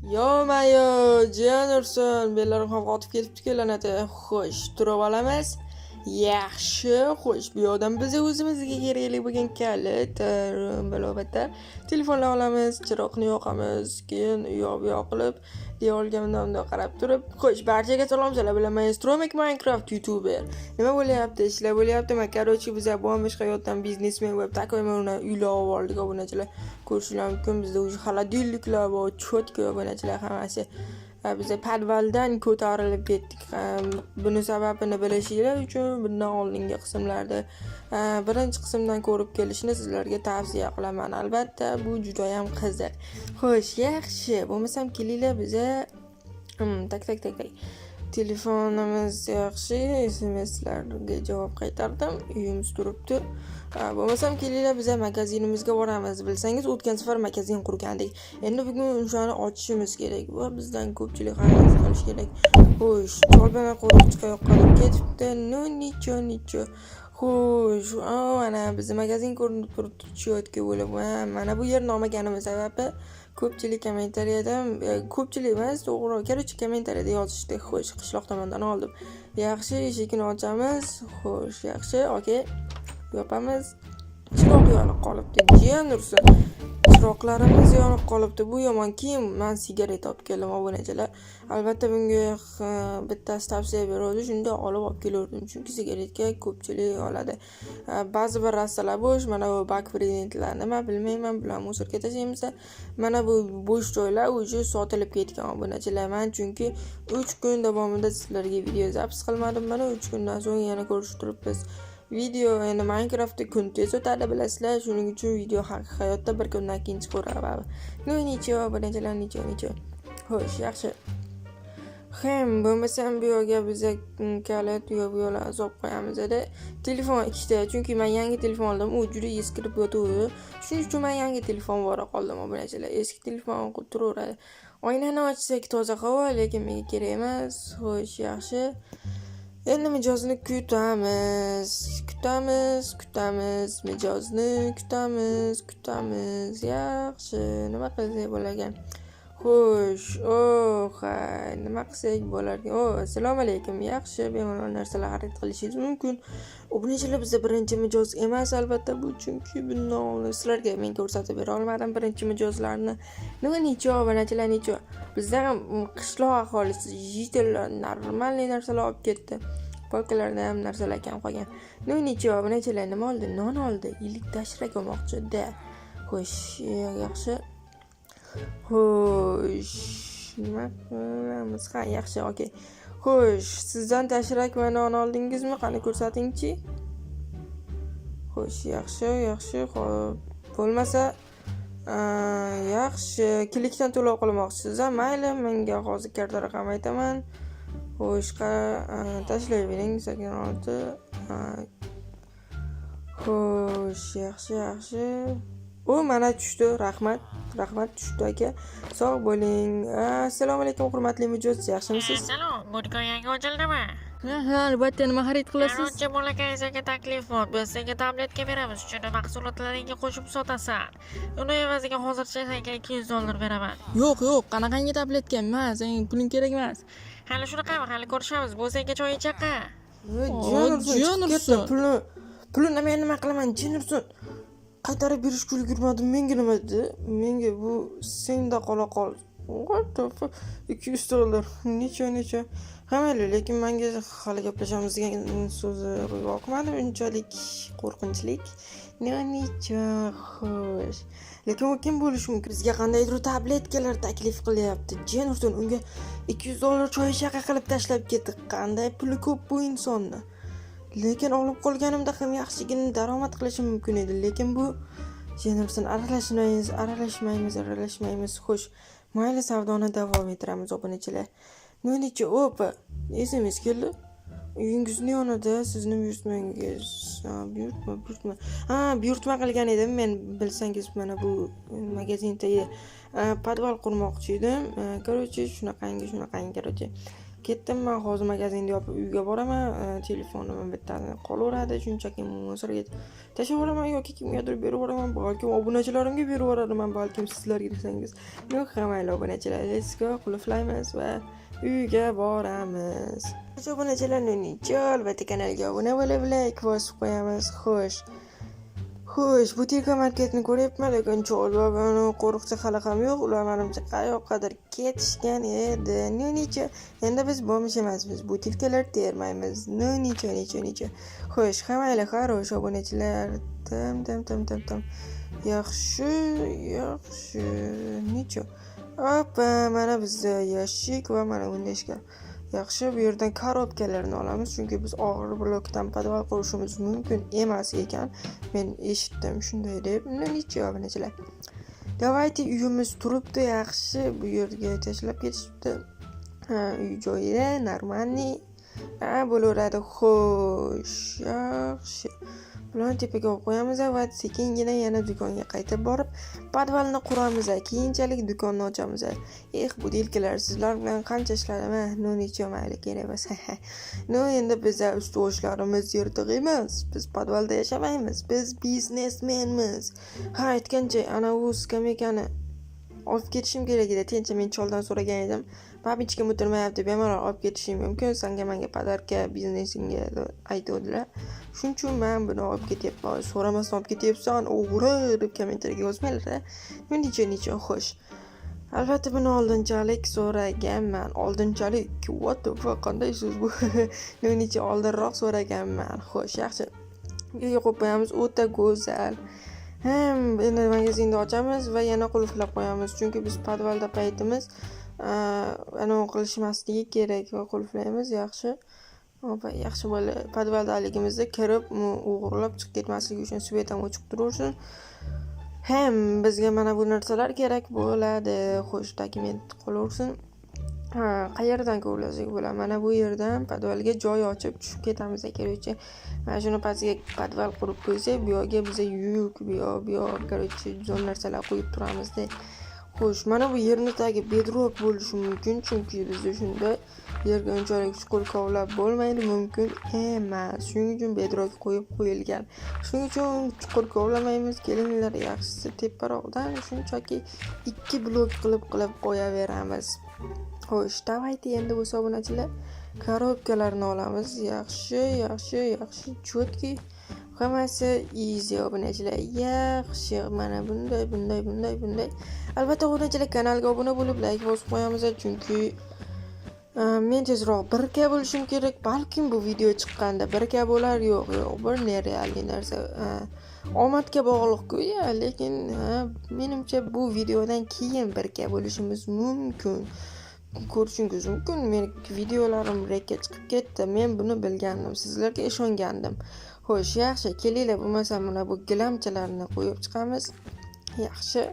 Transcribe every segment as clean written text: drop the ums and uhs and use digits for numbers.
Yo-mayo, jiyan ursin, bellarim ham qotib ketibdi-ku Xo'sh, turib olamiz. Yaxshi, xo'sh, bu yoqdan biz o'zimizga kerakli bo'lgan kalit, bilobatda telefonlar olamiz, chiroqni yoqamiz, keyin u yoq bu yoq qilib, devorga bunday qarab turib, xo'sh, barchaga salom, sizlar bilan Maestro Minecraft YouTuber. Nima bo'lyapti? Ishlar bo'lyaptimi? Короче, biz boshqa hayotdan biznesmen bo'lib takoyman uylar oldik, obunachilar. Ko'rishlar mumkin, bizda уже холодильникlar bor, cho'tka obunachilar hammasi. Biz podvaldan ko'tarilib ketdik. Buni sababini bilishinglar uchun bundan oldingi qismlarda birinchi qismdan ko'rib kelishni sizlarga tavsiya qilaman. Albatta, bu juda ham qiziq. Xo'sh, yaxshi. Bo'lmasam kelinglar biza tak. Telefonimiz yaxshi, SMSlarga javob qaytardim. Uyimiz turibdi. Bo'lmasam kelinglar biza magazinimizga boramiz. Bilsangiz, o'tgan safar magazin qurgandik. Endi bugun o'shani ochishimiz kerak. Va bizdan ko'pchilik xarid qilish kerak. Xo'sh, chorbana qo'riqchiga yoqqanib ketibdi. No, nicho. Xo'sh, ana biz magazin ko'rinib turibdi, cho'tka bo'lib. Mana bu yer nomaganim sababi ko'pchilik kommentariyada, ko'pchilik emas, to'g'ri, короче, kommentariyada yozishdi. Xo'sh, qishloq tomondan oldim. Yaxshi, eshikni ochamiz. Xo'sh, yaxshi, okey. Yopamiz. Chiroq yonib qolibdi. Jiyan ursin. Chiroqlarimiz yonib qolibdi. Bu yomon. Keyin men sigaret olib keldim, obunachilar. Albatta bunga bittasi tavsiya beradi, shunda olib keldim. Chunki sigaretga ko'pchilik oladi. Ba'zi bir rastalar bo'sh, mana bu bak prezidentlar nima bilmayman, bular musorga tashlaymiz. Mana bu bo'sh joylar уже sotilib ketgan obunachilar. Men chunki 3 kun davomida sizlarga video zapis qilmadim. Mana 3 kundan so'ng yana ko'rishib turibmiz. Video endi Minecraftda kun tez o'tadi, bilasizlar, shuning uchun video hayotda bir kundan keyin chiqaveradi. Nicho, obunachilar, nicho. Xo'sh, yaxshi. Bo'lmasam bu yerga biz kalit bu yo'la azоб qo'yamiz edi. Telefon ikkita, chunki men yangi telefon oldim, u juda eskirib yotibdi. Shuning uchun men yangi telefon vora qoldim, obunachilar. Eski telefon turaveradi. Oynani ochsak toza havo, lekin menga kerak emas. Xo'sh, yaxshi. Endi mijozni kutamiz. Mijozni kutamiz. Yaxshi, nima qilsak bo'larkan? Xo'sh, nima qilsak bo'larkan? Assalomu alaykum. Yaxshi, bemalol narsalar xarid qilishingiz mumkin. Obunachilar, bizda birinchi mijoz emas, albatta bu, chunki bundan sizlarga men ko'rsatib bera olmadim birinchi mijozlarni. Nima nicho, obunachilar, nicho. Bizda ham qishloq aholisi jitellar normalniy narsalar olib ketdi. Polkalarda ham narsalar kam qolgan. Nicho, obunachilar, nima oldi? Non oldi. Ilik tashrak olmoqchi-da. Xo'sh, yaxshi. Xo'sh, nima qilamiz? Yaxshi, okey. Xo'sh, sizdan tashrak va non oldingizmi? Qani ko'rsating-chi. Xo'sh, yaxshi. Bo'lmasa, yaxshi, klikdan to'lov qilmoqchisiz. Mayli, menga hozir karta raqam aytaman. Xo'sh, tashlayvering 86. Xo'sh, yaxshi. Mana tushdi, rahmat tushdi aka. Sog' bo'ling. Assalomu alaykum, hurmatli mijoz, yaxshimisiz? Salom, burga yangi ochildimi? Albatta, nima xarid qilasiz? Menimcha bolakayga taklif bor. Biz senga tabletga beramiz, shuni mahsulotlaringga qo'shib sotasan. Uni evaziga hozircha senga $200 beraman. Yo'q, qanaqangi tabletga emas, senga puling kerak emas. Hali shunaqami? Hali ko'rishamiz. Bu senga choy chaqa. Jiyan ursin. Pulni men nima qilaman, jiyan ursin. Qaytarib berishga ulgurmadim. Menga nima dedi? Menga bu senda qol. What the fuck? $200. Necha. Mayli, lekin menga hali gaplashamiz degan so'zi yoqmadi, unchalik qo'rqinchlik. Necha, xo'sh. Lekin u kim bo'lishi mumkin? Bizga qandaydir tabletkalar taklif qilyapti. Jiyan ursin, unga $200 choy shaqa qilib tashlab ketdi. Qanday puli ko'p bu insonni. Lekin olib qolganimda ham yaxshigina daromad qilishim mumkin edi. Lekin bu Jennerson aralashmaymiz. Xo'sh, mayli, savdoni davom ettiramiz, obunachilar. Nicho, SMS keldi. Uyingizni yonida sizni buyurtmangiz. Buyurtma qilgan edim men, bilsangiz, mana bu magazinda podval qurmoqchi edim. Короче, shunaqangi. ketdim men hozir magazinni yopib uyga boraman. Telefonim bittasini qolaveradi, shunchaki muzorga tashlab yuboraman yoki kimgadir berib yuboraman. Balkim obunachilarimga berib yuborarman, balkim sizlarga desangiz. Yo'q, hammanglar obunachilar, let's go, qulflaymiz va uyga boramiz. Obunachilarni uncha albatta kanalga obuna bo'lib, like bosib qo'yamiz. Xo'sh, butilka marketni ko'ryapman, lekin chollar buni qo'riqchi hali ham yo'q. Ular menimcha qayoqqadir ketishgan edi. Nicha, endi biz bo'lmish emasmiz. Butilkalar termaymiz. Nicha. Xo'sh, hammanglar xarosh obunachilar. Tam. Yaxshi. Nicha. Hoppa, mana bizda yashik va mana undashga. Yaxshi, bu yerdan korobkalarni olamiz, chunki biz og'ir blokdan podval qurishimiz mumkin emas ekan. Men eshitdim shunday deb. Nicha obunachilar. Davayte, uyimiz turibdi, yaxshi. Bu yerga tashlab ketishibdi. Uy joyida normalniy bo'laveradi. Xo'sh, yaxshi. Bularni tepaga olib qo'yamiz va sekingina yana do'konga qaytib borib, podvalni quramiz. Keyinchalik do'konni ochamiz. Butilkalar sizlar bilan qancha ishladim, nicha mayli kerak emas. Endi biz ustuvochlarimiz yirtiq emas. Biz podvalda yashamaymiz. Biz biznesmenmiz. Aytgancha, ana u skameykani olib ketishim kerak edi. Tincha men choldan so'ragan edim. Babichka o'tirmayapti, bemalol olib ketishim mumkin. Senga menga podarka biznesingga aytdilar. Shuning uchun men buni olib ketyapman. So'ramasdan olib ketyapsan, o'g'ri deb kommentariyga yozmanglar. Nicha, xo'sh. Albatta buni oldinchalik so'raganman. Oldinchalik, what the fuck, qanday so'z bu? Nicha oldinroq so'raganman. Xo'sh, yaxshi. Uyga qo'yib qo'yamiz, o'ta go'zal. Endi magazinni ochamiz va yana qulflab qo'yamiz, chunki biz podvalda paytimiz anavi qilishmasligi kerak va qulflaymiz. Yaxshi. Yaxshi bo'ldi. Podvaldaligimizda kirib o'g'irlab chiqib ketmasligi uchun svet ham o'chib turaversin. Bizga mana bu narsalar kerak bo'ladi. Xo'sh, dokument qolaversin. Qayerdan ko'rsak bo'ladi? Mana bu yerdan podvalga joy ochib tushib ketamiz kerakchi. Mana shuni pastiga podval qurib qo'ysak, bu yerga biza yuk, bu yoq, kerakchi, zo'r narsalar qo'yib turamizda. Xo'sh, mana bu yerni tagi bedrock bo'lishi mumkin, chunki bizda shunda yerga unchalik chuqur kovlab bo'lmaydi, mumkin emas. Shuning uchun bedrock qo'yib qo'yilgan. Shuning uchun chuqur kovlamaymiz. Kelinglar, yaxshisi teparoqdan shunchaki 2 blok qilib qo'yaveramiz. Xo'sh, davayte endi bu obunachilar korobkalarni olamiz. Yaxshi, chotki. Hammasi easy obunachilar. Yaxshi, mana bunday. Albatta obunachilar, kanalga obuna bo'lib, like bosib qo'yamiz, chunki men tezroq 1K bo'lishim kerak. Balkim bu video chiqqanda 1K bo'lar, yo'q, bir nerealniy narsa. Omadga bog'liq-ku, lekin menimcha bu videodan keyin 1K bo'lishimiz mumkin. Ko'rishingiz mumkin. Men videolarim rekka chiqib ketdi. Men buni bilgandim, sizlarga ishongandim. Xo'sh, yaxshi, kelinglar, bo'lmasa mana bu gilamchalarni qo'yib chiqamiz. Yaxshi.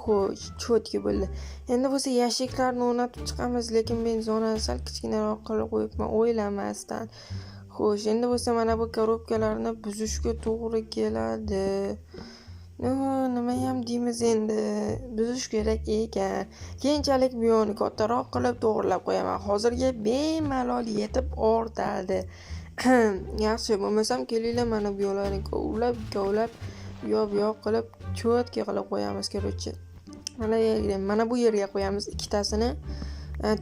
Xo'sh, chotki bo'ldi. Endi bo'lsa yashiklarni o'rnatib chiqamiz, lekin men zonani sal kichkinaroq qilib qo'yibman o'ylamasdan. Xo'sh, endi bo'lsa mana bu korobkalarni buzishga to'g'ri keladi. Nima ham deymiz endi, buzish kerak ekan. Keyinchalik bu yo'lni kattaroq qilib to'g'rilab qo'yaman. Hozirga bemalol yetib ortadi. Yaxshi, bo'lmasam kelinglar, mana bu yo'llarni kovlab yo'q qilib chotki qilib qo'yamiz kerakchi. Mana bu yerga qo'yamiz ikkitasini.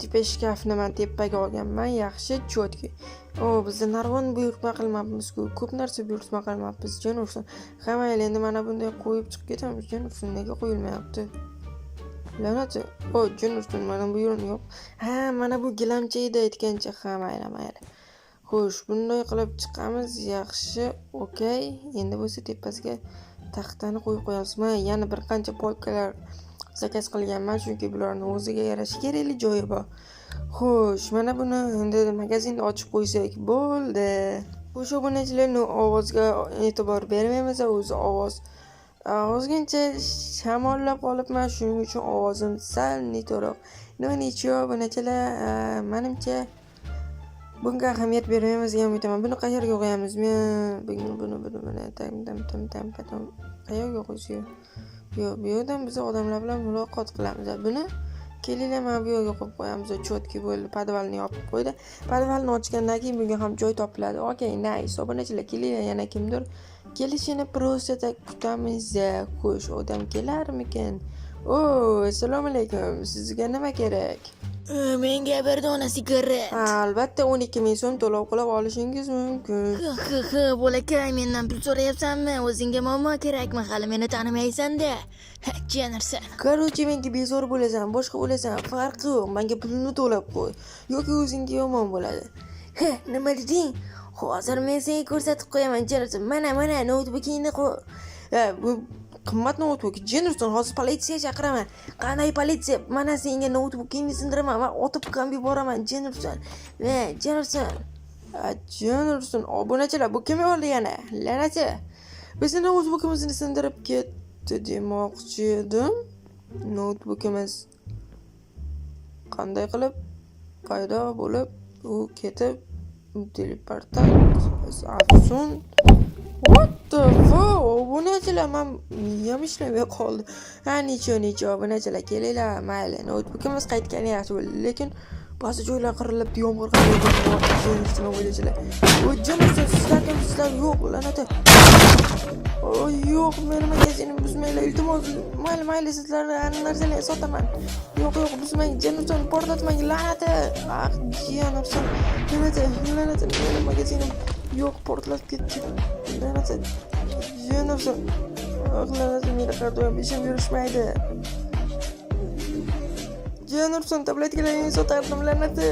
Tepa shkafni men tepaga olganman. Yaxshi, chotki. Bizda narvon buyurtma qilmabmiz-ku. Ko'p narsa buyurtma qilmabmiz, jon ursin. Hammanglar endi mana bunday qo'yib chiqib ketamiz, jon ursin. Nega qo'yilmayapti? La'nati. Jon ursin, mana bu yo'l yo'q. Mana bu gilamcha edi aytgancha, mayli. Xo'sh, bunday qilib chiqamiz. Yaxshi, okey. Endi bo'lsa tepasiga taxtani qo'yib qo'yamiz. Men yana bir qancha polkalar zakaz qilganman, chunki bularning o'ziga yarasha kerakli joyi bor. Xo'sh, mana buni endi magazinni ochib qo'ysak bo'ldi. O'sha obunachilarning ovozga e'tibor bermaymiz, o'zi ozgincha shamollab qolibman, shuning uchun ovozim sal neto'roq. Nicha obunachilar, menimcha bunga ahamiyat bermaymiz degan umiddaman. Buni qayerga qo'yamiz? Men buni tam qayerga qo'ysak? Yo'q, bu yerdan biz odamlar bilan muloqot qilamiz. Buni kelinglar mana bu yerga qo'yib qo'yamiz. Chotki bo'ldi, podvalni yopib qo'ydi. Podvalni ochgandan keyin bunga ham joy topiladi. Okey, nice. Obunachilar, kelinglar, yana kimdir kelishini просто kutamiz. Xo'sh, odam kelarmikin? Assalomu alaykum. Sizga nima kerak? Menga bir dona sigaret. Albatta 12,000 so'm to'lov qilib olishingiz mumkin. Bo'lakay, mendan pul so'rayapsanmi? O'zingga muammo kerakmi? Hali meni tanimaysan-da. Jiyanarsan. Короче, menga bezor bo'lasan, boshqa bo'lasan, farqi yo'q. Menga pulni to'lab qo'y. Yoki o'zingga yomon bo'ladi. Nima deding? Hozir men senga ko'rsatib qo'yaman, jiyanarsan. Mana, notebookingni qo'y. Bu qimmat notebook. Jennerson, hozir politsiya chaqiraman. Qanday politsiya? Mana senga notebookingni sindiraman va otib ham yuboraman, Jennerson. Jennerson, obunachilar, bu kim bo'ldi yana? La'nati. Bizni notebookimizni sindirib ketdi demoqchi edim. Notebookimiz qanday qilib paydo bo'lib, u ketib teleportant Samsung. What the fuck? Obunachilar, men miyam ishlamay qoldi. Necha obunachilar, kelinglar, mayli. Notebookimiz qaytgani yaxshi bo'ldi, lekin ba'zi joylar qirilibdi, yomg'ir qilib. Sizlar yo'q, la'nati. Yo'q, meni magazinim buzmanglar, iltimos. Mayli, sizlarni har narsani sotaman. Yo'q, buzmang, Jennerson, portlatmang, la'nati. Jennerson, la'nati, meni magazinim yo'q, portlatib ketdi. La'nati. Jennerson, la'nati, meni qardoyam ishim yurishmaydi. Jennerson, tabletkalarni sotardim, la'nati.